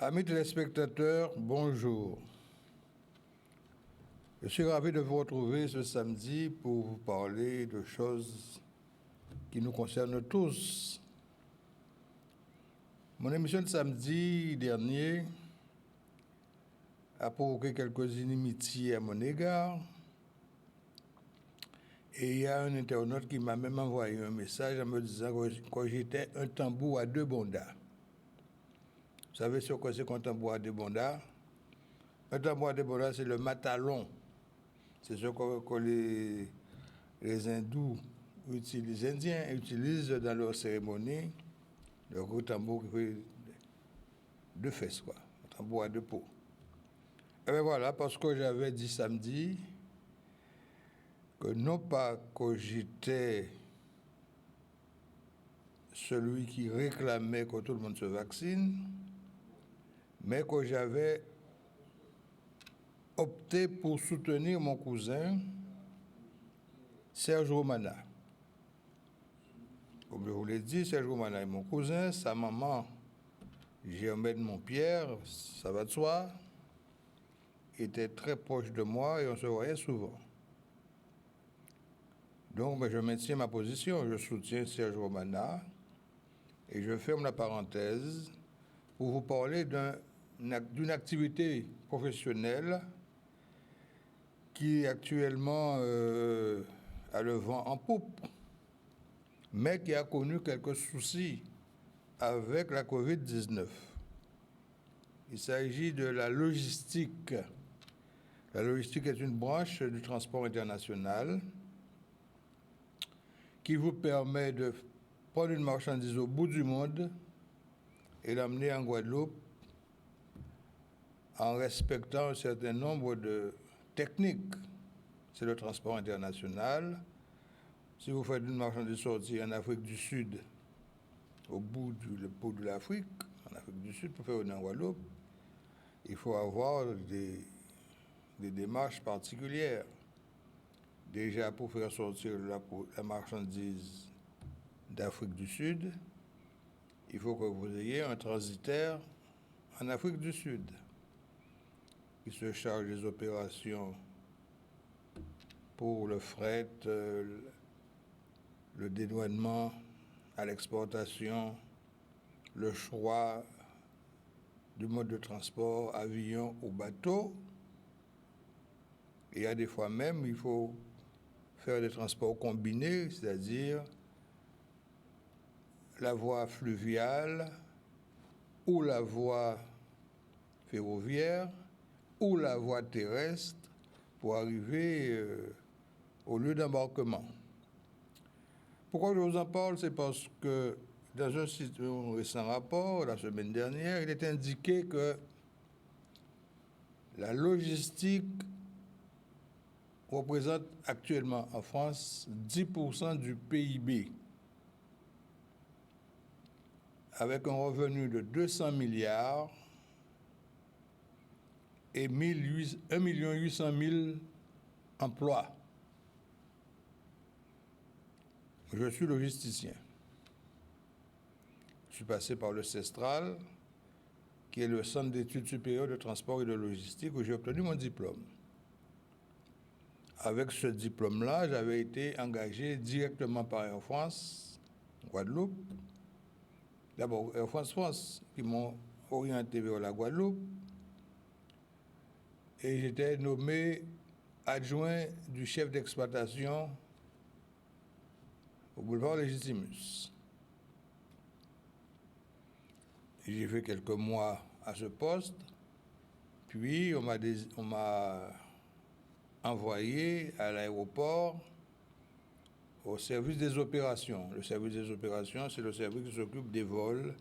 Amis téléspectateurs, bonjour. Je suis ravi de vous retrouver ce samedi pour vous parler de choses qui nous concernent tous. Mon émission de samedi dernier a provoqué quelques inimitiés à mon égard. Et il y a un internaute qui m'a même envoyé un message en me disant que j'étais un tambour à deux bondas. Vous savez ce que c'est qu'un tambour à deux bondas? Un tambour à deux bondas, c'est le matalon. C'est ce que les hindous utilisent, les Indiens utilisent dans leur cérémonie, le gros tambour qui fait deux fesses, quoi, un tambour à deux peaux. Et bien voilà, parce que j'avais dit samedi que non pas que j'étais celui qui réclamait que tout le monde se vaccine, mais que j'avais opté pour soutenir mon cousin Serge Romana. Comme je vous l'ai dit, Serge Romana est mon cousin, sa maman, Germaine Montpierre, ça va de soi, était très proche de moi et on se voyait souvent. Donc, je maintiens ma position, je soutiens Serge Romana et je ferme la parenthèse pour vous parler d'une activité professionnelle qui actuellement a le vent en poupe, mais qui a connu quelques soucis avec la COVID-19. Il s'agit de la logistique. La logistique est une branche du transport international qui vous permet de prendre une marchandise au bout du monde et l'amener en Guadeloupe en respectant un certain nombre de techniques. C'est le transport international. Si vous faites une marchandise sortie en Afrique du Sud, au bout de l'Afrique, en Afrique du Sud, pour faire venir en Guadeloupe, il faut avoir des démarches particulières. Déjà, pour faire sortir la marchandise d'Afrique du Sud, il faut que vous ayez un transitaire en Afrique du Sud qui se charge des opérations pour le fret, le dédouanement à l'exportation, le choix du mode de transport, avion ou bateau. Et il y a des fois même, il faut faire des transports combinés, c'est-à-dire la voie fluviale ou la voie ferroviaire ou la voie terrestre pour arriver au lieu d'embarquement. Pourquoi je vous en parle? C'est parce que dans un récent rapport, la semaine dernière, il est indiqué que la logistique représente actuellement en France 10% du PIB, avec un revenu de 200 milliards et 1 800 000 emplois. Je suis logisticien. Je suis passé par le CESTRAL, qui est le Centre d'études supérieures de transport et de logistique, où j'ai obtenu mon diplôme. Avec ce diplôme-là, j'avais été engagé directement par Air France, Guadeloupe. D'abord, Air France France, qui m'ont orienté vers la Guadeloupe. Et j'étais nommé adjoint du chef d'exploitation au boulevard Légitimus. J'ai fait quelques mois à ce poste, puis on m'a envoyé à l'aéroport au service des opérations. Le service des opérations, c'est le service qui s'occupe des vols,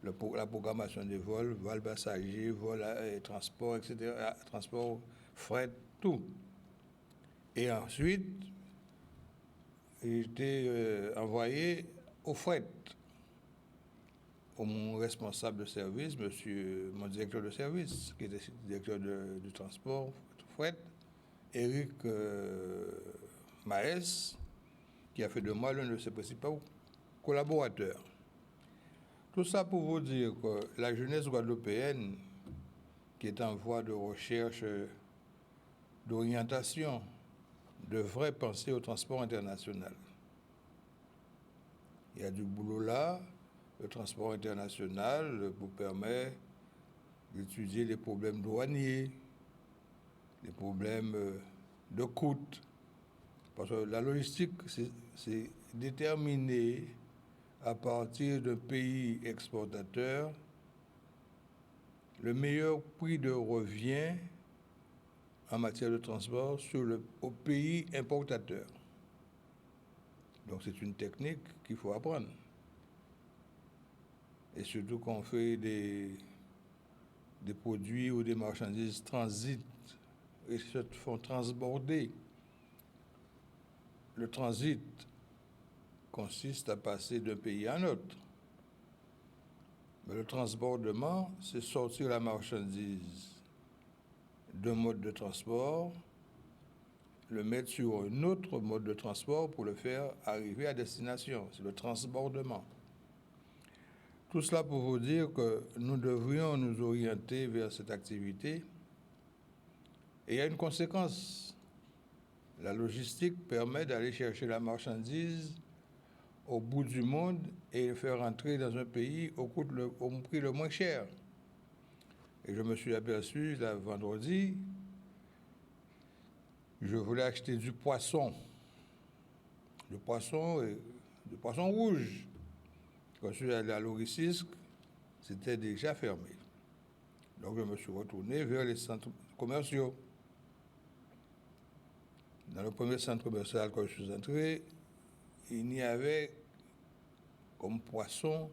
la programmation des vols, vols passagers, vols transport, etc., transport, fret, tout. Et ensuite, j'ai été envoyé au fret, mon responsable de service, mon directeur de service, qui était directeur du transport, fret, Éric Maes, qui a fait de moi l'un de ses principaux collaborateurs. Tout ça pour vous dire que la jeunesse guadeloupéenne, qui est en voie de recherche d'orientation, devrait penser au transport international. Il y a du boulot là. Le transport international vous permet d'étudier les problèmes douaniers, les problèmes de coûts. Parce que la logistique, c'est déterminé à partir d'un pays exportateur le meilleur prix de revient en matière de transport au pays importateur. Donc c'est une technique qu'il faut apprendre. Et surtout quand on fait des produits ou des marchandises transitent et se font transborder. Le transit consiste à passer d'un pays à un autre. Mais le transbordement, c'est sortir la marchandise d'un mode de transport, le mettre sur un autre mode de transport pour le faire arriver à destination. C'est le transbordement. Tout cela pour vous dire que nous devrions nous orienter vers cette activité. Et il y a une conséquence. La logistique permet d'aller chercher la marchandise au bout du monde et le faire entrer dans un pays au prix le moins cher. Et je me suis aperçu, là, vendredi, je voulais acheter du poisson. Du poisson rouge. Quand je suis allé à l'Oricisque, c'était déjà fermé. Donc je me suis retourné vers les centres commerciaux. Dans le premier centre commercial quand je suis entré, il n'y avait comme poisson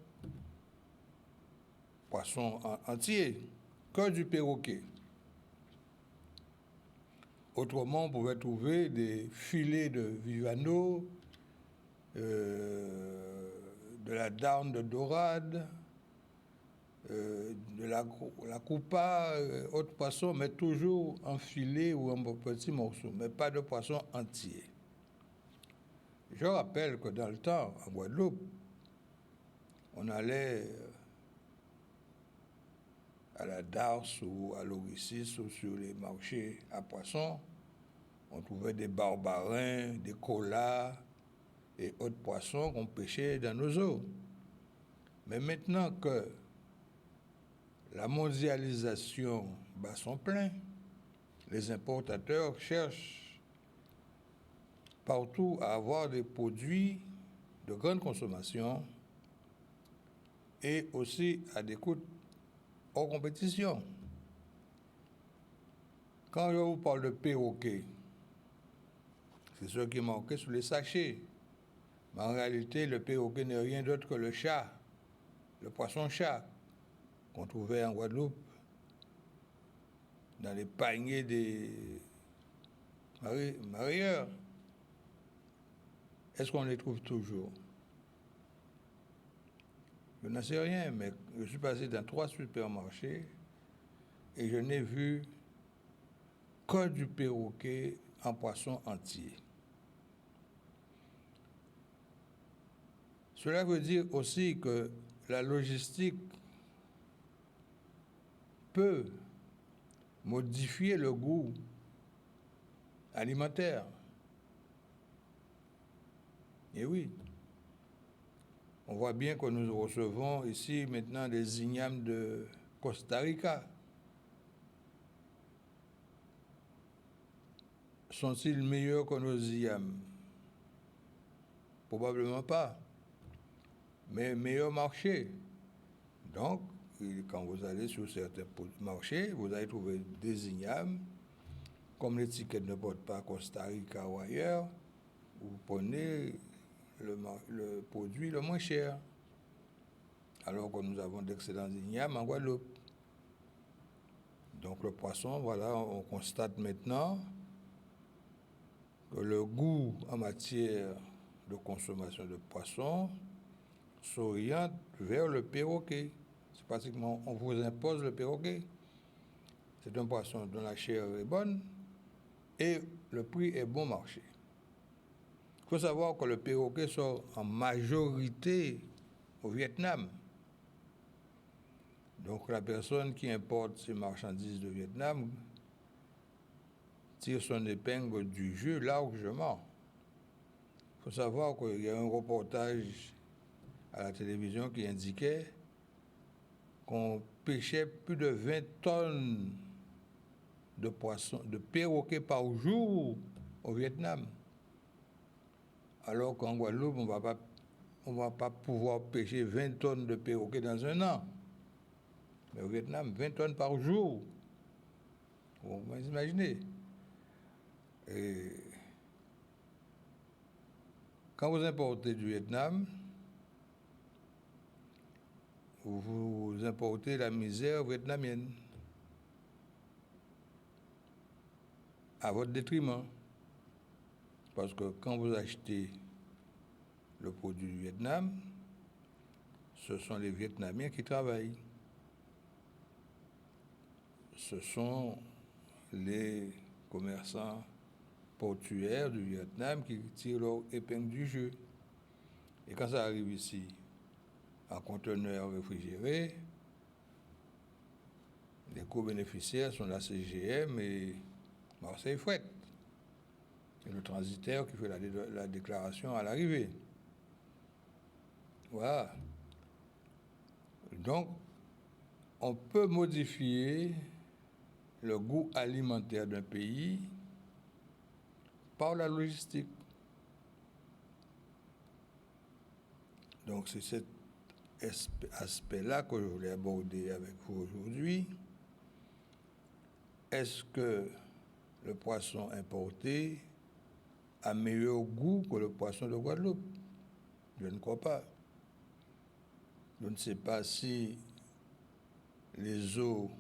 entier, que du perroquet. Autrement, on pouvait trouver des filets de vivano, de la dinde de dorade, de la coupa, autres poissons, mais toujours en filet ou en petits morceaux, mais pas de poisson entier. Je rappelle que dans le temps, en Guadeloupe, on allait à la Darse ou à l'Oricis ou sur les marchés à poissons, on trouvait des barbarins, des colas et autres poissons qu'on pêchait dans nos eaux. Mais maintenant que la mondialisation bat son plein, les importateurs cherchent partout à avoir des produits de grande consommation et aussi à des coûts hors compétition. Quand je vous parle de perroquet, c'est ce qui est marqué sur les sachets. Mais en réalité, le perroquet n'est rien d'autre que le chat, le poisson-chat, qu'on trouvait en Guadeloupe dans les paniers des marieurs. Est-ce qu'on les trouve toujours? Je n'en sais rien, mais je suis passé dans 3 supermarchés et je n'ai vu que du perroquet en poisson entier. Cela veut dire aussi que la logistique peut modifier le goût alimentaire. Et oui, on voit bien que nous recevons ici maintenant des ignames de Costa Rica. Sont-ils meilleurs que nos ignames? Probablement pas. Mais meilleur marché. Donc, quand vous allez sur certains marchés, vous allez trouver des ignames, comme l'étiquette ne porte pas Costa Rica ou ailleurs, vous prenez le produit le moins cher, alors que nous avons d'excellents ignames en Guadeloupe. Donc le poisson, voilà, on constate maintenant que le goût en matière de consommation de poisson s'oriente vers le perroquet. C'est pratiquement, on vous impose le perroquet. C'est un poisson dont la chair est bonne et le prix est bon marché. Il faut savoir que le perroquet sort en majorité au Vietnam. Donc la personne qui importe ces marchandises de Vietnam tire son épingle du jeu largement. Il faut savoir qu'il y a un reportage à la télévision qui indiquait qu'on pêchait plus de 20 tonnes de poissons, de perroquets par jour au Vietnam. Alors qu'en Guadeloupe, on ne va pas pouvoir pêcher 20 tonnes de perroquets dans un an. Mais au Vietnam, 20 tonnes par jour. Vous imaginez. Et quand vous importez du Vietnam, vous importez la misère vietnamienne à votre détriment. Parce que quand vous achetez le produit du Vietnam, ce sont les Vietnamiens qui travaillent. Ce sont les commerçants portuaires du Vietnam qui tirent leur épingle du jeu. Et quand ça arrive ici, en conteneur réfrigéré, les co-bénéficiaires sont la CGM et Marseille Fret. C'est le transitaire qui fait la déclaration à l'arrivée. Voilà. Donc, on peut modifier le goût alimentaire d'un pays par la logistique. Donc, c'est cet aspect-là que je voulais aborder avec vous aujourd'hui. Est-ce que le poisson importé a meilleur goût que le poisson de Guadeloupe? Je ne crois pas. Je ne sais pas si les eaux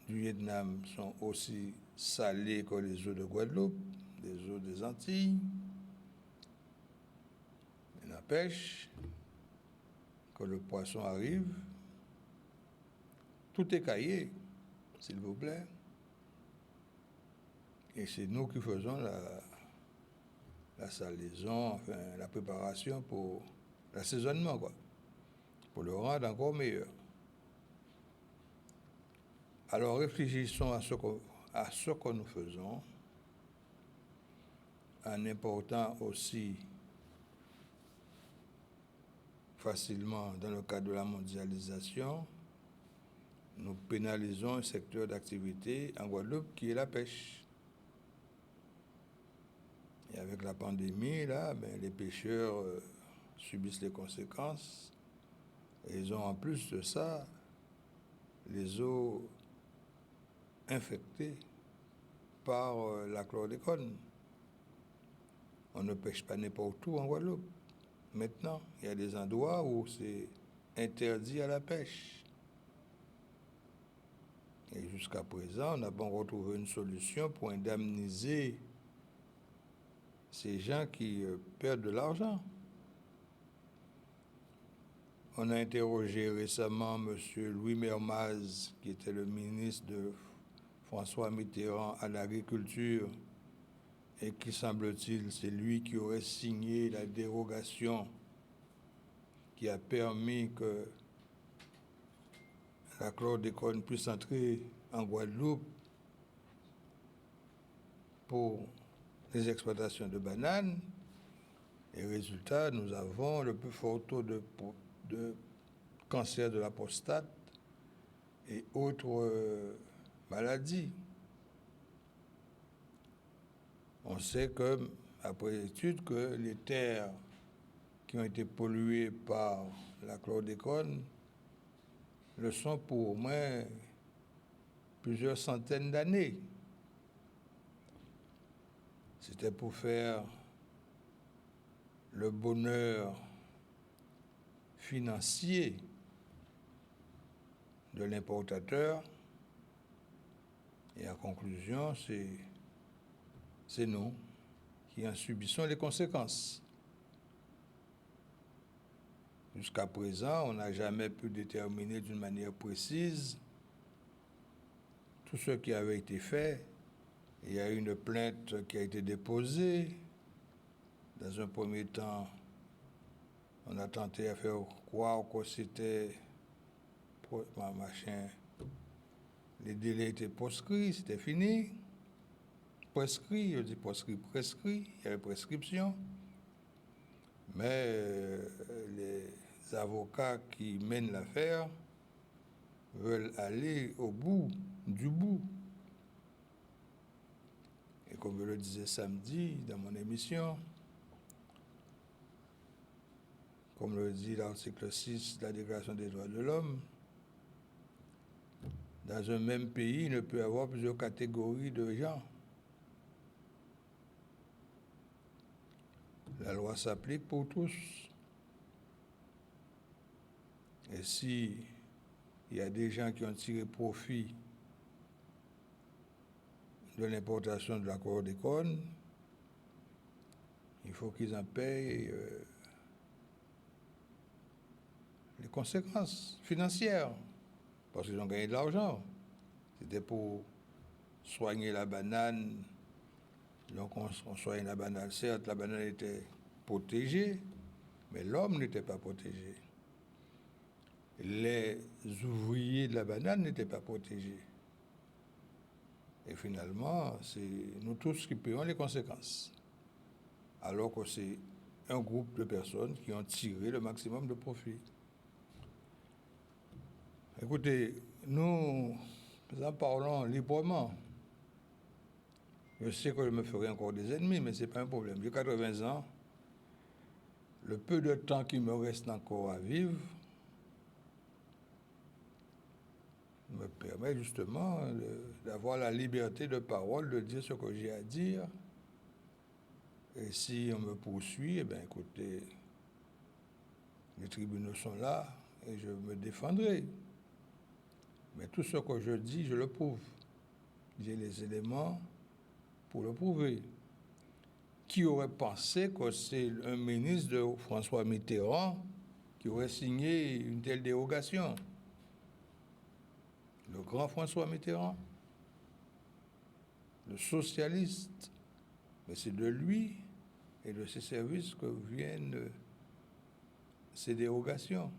du Vietnam sont aussi salées que les eaux de Guadeloupe, les eaux des Antilles. Et la pêche, que le poisson arrive, tout est caillé, s'il vous plaît. Et c'est nous qui faisons la salaison, enfin la préparation pour l'assaisonnement, quoi, pour le rendre encore meilleur. Alors réfléchissons à ce que nous faisons, en important aussi facilement dans le cadre de la mondialisation, nous pénalisons un secteur d'activité en Guadeloupe qui est la pêche. Et avec la pandémie, là, les pêcheurs subissent les conséquences. Et ils ont en plus de ça les eaux infectées par la chlordécone. On ne pêche pas n'importe où en Guadeloupe. Maintenant, il y a des endroits où c'est interdit à la pêche. Et jusqu'à présent, on n'a pas retrouvé une solution pour indemniser ces gens qui perdent de l'argent. On a interrogé récemment M. Louis Mermaz, qui était le ministre de François Mitterrand à l'agriculture, et qui, semble-t-il, c'est lui qui aurait signé la dérogation qui a permis que la chlordécone puisse entrer en Guadeloupe pour les exploitations de bananes. Et résultat, nous avons le plus fort taux de cancer de la prostate et autres maladies. On sait que, après l'étude, que les terres qui ont été polluées par la chlordécone le sont pour au moins plusieurs centaines d'années. C'était pour faire le bonheur financier de l'importateur. Et en conclusion, c'est nous qui en subissons les conséquences. Jusqu'à présent, on n'a jamais pu déterminer d'une manière précise tout ce qui avait été fait. Il y a eu une plainte qui a été déposée. Dans un premier temps, on a tenté à faire croire que c'était machin, les délais étaient proscrits, c'était fini. Prescrit, je dis prescrit, il y avait prescription. Mais les avocats qui mènent l'affaire veulent aller au bout du bout. Et comme je le disais samedi dans mon émission, comme le dit l'article 6 de la Déclaration des droits de l'homme, dans un même pays, il ne peut y avoir plusieurs catégories de gens. La loi s'applique pour tous. Et si il y a des gens qui ont tiré profit de l'importation de la chlordécone, il faut qu'ils en payent les conséquences financières, parce qu'ils ont gagné de l'argent. C'était pour soigner la banane. Donc on soigne la banane. Certes, la banane était protégée, mais l'homme n'était pas protégé. Les ouvriers de la banane n'étaient pas protégés. Et finalement, c'est nous tous qui payons les conséquences. Alors que c'est un groupe de personnes qui ont tiré le maximum de profit. Écoutez, nous en parlons librement. Je sais que je me ferai encore des ennemis, mais ce n'est pas un problème. J'ai 80 ans. Le peu de temps qui me reste encore à vivre me permet justement d'avoir la liberté de parole, de dire ce que j'ai à dire. Et si on me poursuit, eh bien écoutez, les tribunaux sont là et je me défendrai. Mais tout ce que je dis, je le prouve. J'ai les éléments pour le prouver. Qui aurait pensé que c'est un ministre de François Mitterrand qui aurait signé une telle dérogation? Le grand François Mitterrand, le socialiste, mais c'est de lui et de ses services que viennent ces dérogations.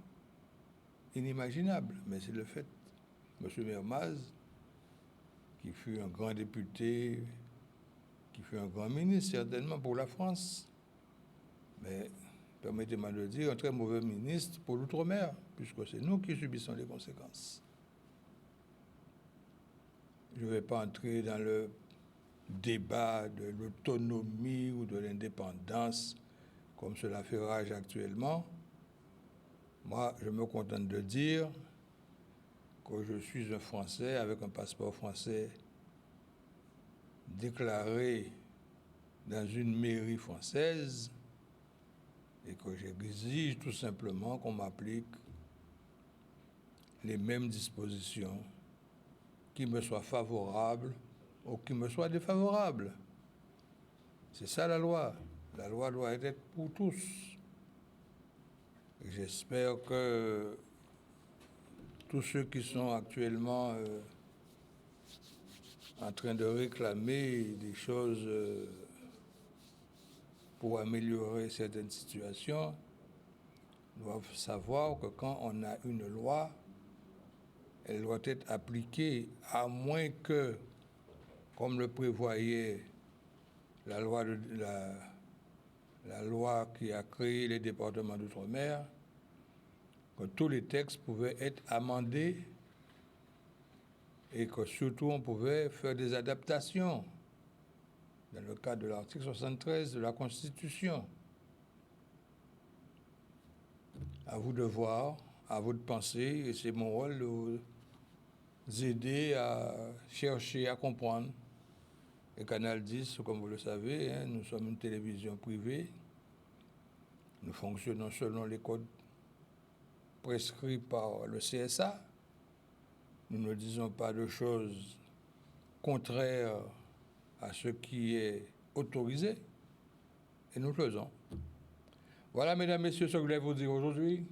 Inimaginables, mais c'est le fait. M. Mermaz, qui fut un grand député, qui fut un grand ministre, certainement pour la France, mais permettez-moi de dire, un très mauvais ministre pour l'outre-mer, puisque c'est nous qui subissons les conséquences. Je ne vais pas entrer dans le débat de l'autonomie ou de l'indépendance, comme cela fait rage actuellement. Moi, je me contente de dire que je suis un Français avec un passeport français déclaré dans une mairie française et que j'exige tout simplement qu'on m'applique les mêmes dispositions qui me soient favorables ou qui me soient défavorables. C'est ça la loi. La loi doit être pour tous. Et j'espère que tous ceux qui sont actuellement en train de réclamer des choses pour améliorer certaines situations doivent savoir que quand on a une loi, elle doit être appliquée, à moins que, comme le prévoyait la loi qui a créé les départements d'outre-mer, que tous les textes pouvaient être amendés et que surtout on pouvait faire des adaptations dans le cadre de l'article 73 de la Constitution. À vous de voir, à vous de penser, et c'est mon rôle de vous aider à chercher, à comprendre. Et Canal 10, comme vous le savez, nous sommes une télévision privée. Nous fonctionnons selon les codes prescrits par le CSA. Nous ne disons pas de choses contraires à ce qui est autorisé. Et nous le faisons. Voilà, mesdames, messieurs, ce que je voulais vous dire aujourd'hui.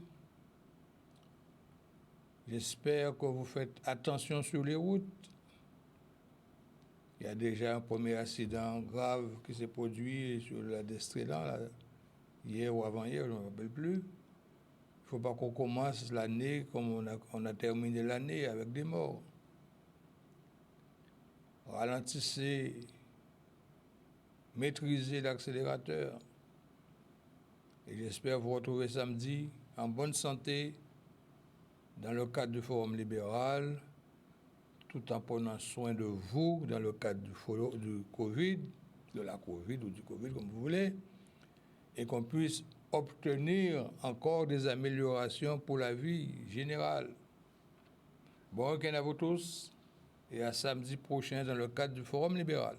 J'espère que vous faites attention sur les routes. Il y a déjà un premier accident grave qui s'est produit sur la Destrélan, hier ou avant-hier, je ne me rappelle plus. ne faut pas qu'on commence l'année comme on a terminé l'année avec des morts. Ralentissez, maîtrisez l'accélérateur. Et j'espère vous retrouver samedi en bonne santé dans le cadre du Forum libéral, tout en prenant soin de vous dans le cadre du Covid, de la Covid ou du Covid comme vous voulez, et qu'on puisse obtenir encore des améliorations pour la vie générale. Bon week-end à vous tous et à samedi prochain dans le cadre du Forum libéral.